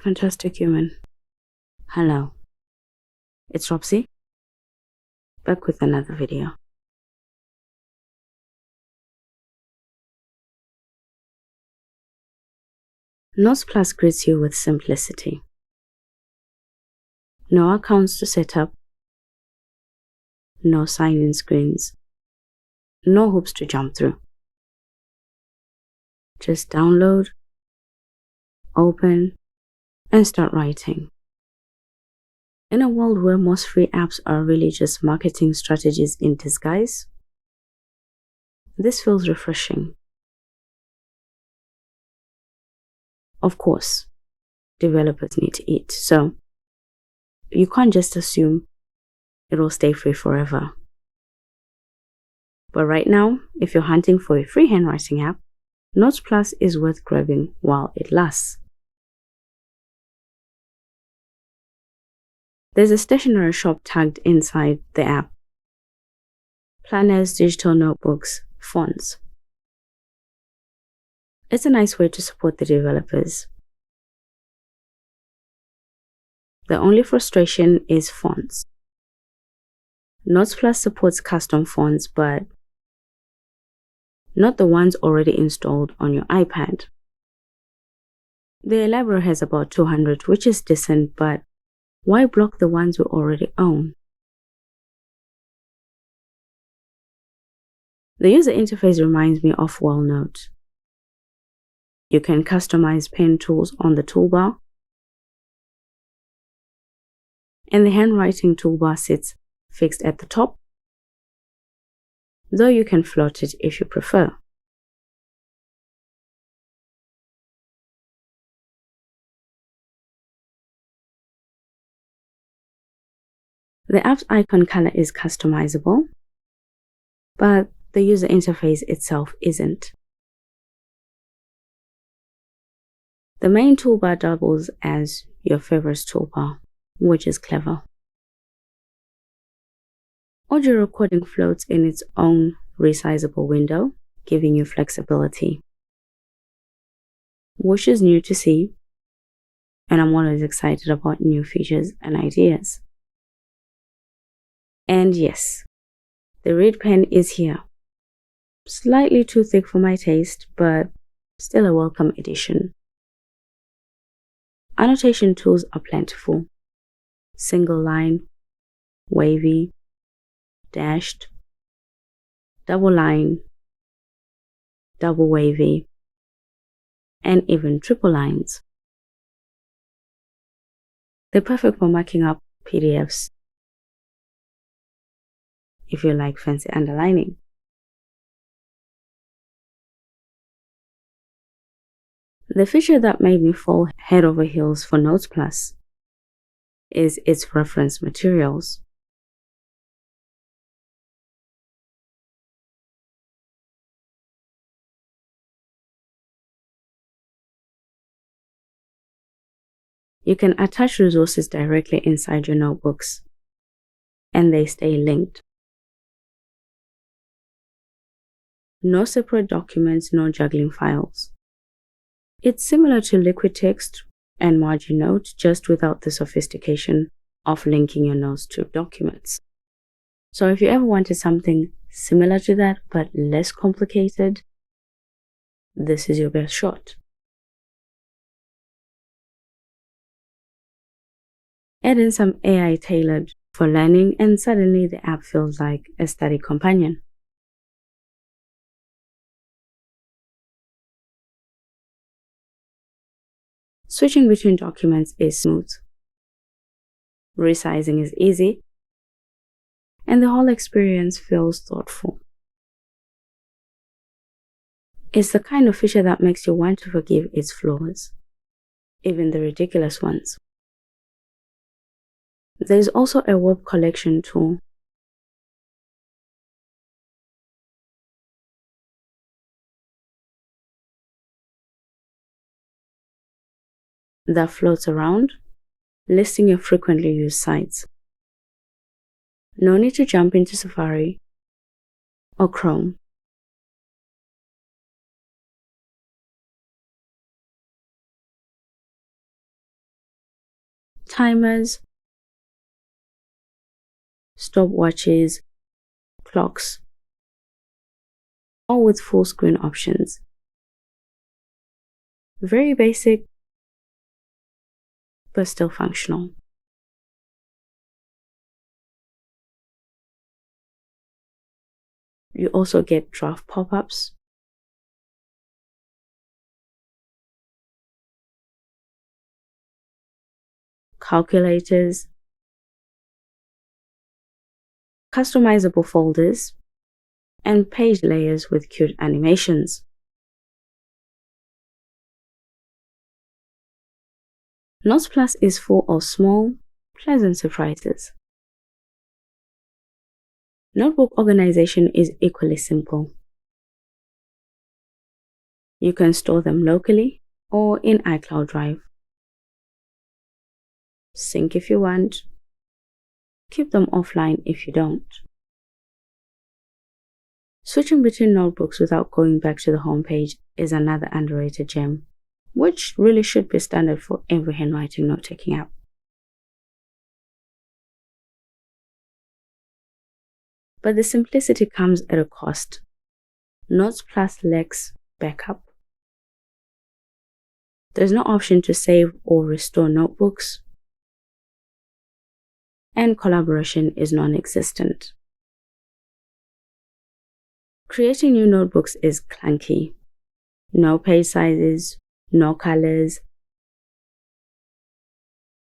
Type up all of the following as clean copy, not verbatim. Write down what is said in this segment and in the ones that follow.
fantastic human. Hello, it's Robsy, back with another video. Notes Plus greets you with simplicity. No accounts to set up, no sign-in screens, no hoops to jump through. Just download, open, and start writing. In a world where most free apps are really just marketing strategies in disguise, this feels refreshing. Of course, developers need to eat, so you can't just assume it will stay free forever. But right now, if you're hunting for a free handwriting app, Notes Plus is worth grabbing while it lasts. There's a stationery shop tagged inside the app. Planners, digital notebooks, fonts. It's a nice way to support the developers. The only frustration is fonts. Notes Plus supports custom fonts, but not the ones already installed on your iPad. The library has about 200, which is decent, but why block the ones we already own? The user interface reminds me of OneNote. You can customize pen tools on the toolbar, and the handwriting toolbar sits fixed at the top, though you can float it if you prefer. The app's icon color is customizable, but the user interface itself isn't. The main toolbar doubles as your favorites toolbar, which is clever. Audio recording floats in its own resizable window, giving you flexibility, which is new to see, and I'm always excited about new features and ideas. And yes, the Read pen is here. Slightly too thick for my taste, but still a welcome addition. Annotation tools are plentiful. Single line, wavy, dashed, double line, double wavy, and even triple lines. They're perfect for marking up PDFs if you like fancy underlining. The feature that made me fall head over heels for Notes Plus is its reference materials. You can attach resources directly inside your notebooks, and they stay linked. No separate documents, no juggling files. It's similar to Liquid Text and Margin Note, just without the sophistication of linking your notes to documents. So if you ever wanted something similar to that, but less complicated, this is your best shot. Add in some AI tailored for learning, and suddenly the app feels like a study companion. Switching between documents is smooth. Resizing is easy, and the whole experience feels thoughtful. It's the kind of feature that makes you want to forgive its flaws, even the ridiculous ones. There's also a web collection tool. That floats around, listing your frequently used sites. No need to jump into Safari or Chrome. timers, stopwatches, clocks, all with full screen options. Very basic, but still functional. You also get draft pop-ups, calculators, customizable folders, and page layers with cute animations. Notes Plus is full of small, pleasant surprises. Notebook organization is equally simple. You can store them locally or in iCloud Drive. Sync if you want. Keep them offline if you don't. Switching between notebooks without going back to the home page is another underrated gem, which really should be standard for every handwriting note-taking app. But the simplicity comes at a cost. Notes Plus lacks backup. There's no option to save or restore notebooks, and collaboration is non-existent. Creating new notebooks is clunky. No page sizes, no colors,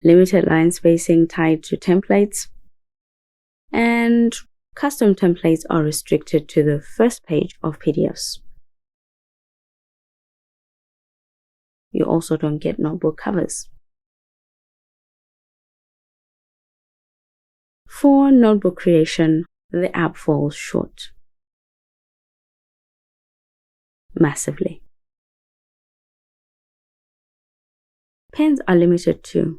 limited line spacing tied to templates, and custom templates are restricted to the first page of PDFs. You also don't get notebook covers. For notebook creation, the app falls short. Massively. Pens are limited too.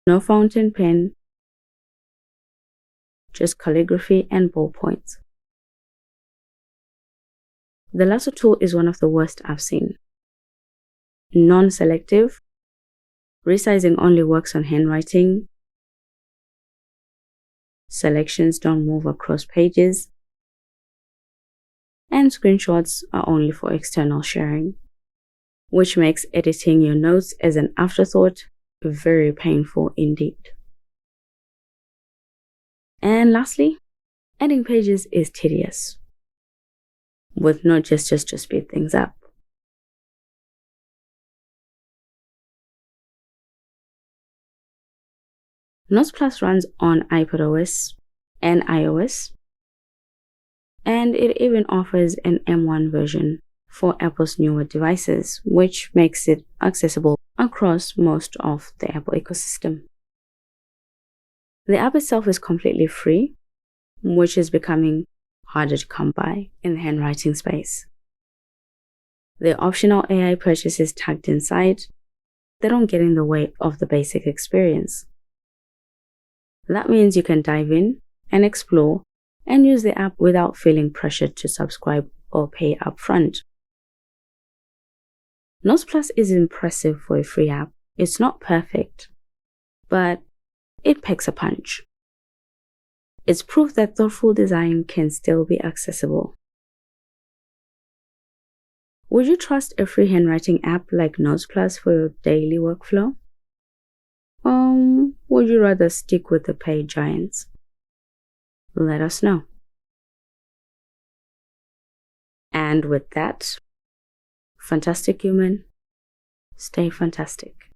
No fountain pen, just calligraphy and ballpoints. The lasso tool is one of the worst I've seen. Non-selective, resizing only works on handwriting, selections don't move across pages, and screenshots are only for external sharing, which makes editing your notes as an afterthought very painful indeed. And lastly, adding pages is tedious, with no gestures to speed things up. Notes Plus runs on iPadOS and iOS, and it even offers an M1 version for Apple's newer devices, which makes it accessible across most of the Apple ecosystem. The app itself is completely free, which is becoming harder to come by in the handwriting space. The optional AI purchases tagged inside, they don't get in the way of the basic experience. That means you can dive in and explore and use the app without feeling pressured to subscribe or pay upfront. Notes Plus is impressive for a free app. It's not perfect, but it packs a punch. It's proof that thoughtful design can still be accessible. Would you trust a free handwriting app like Notes Plus for your daily workflow? Would you rather stick with the paid giants? Let us know. And with that, fantastic human, stay fantastic.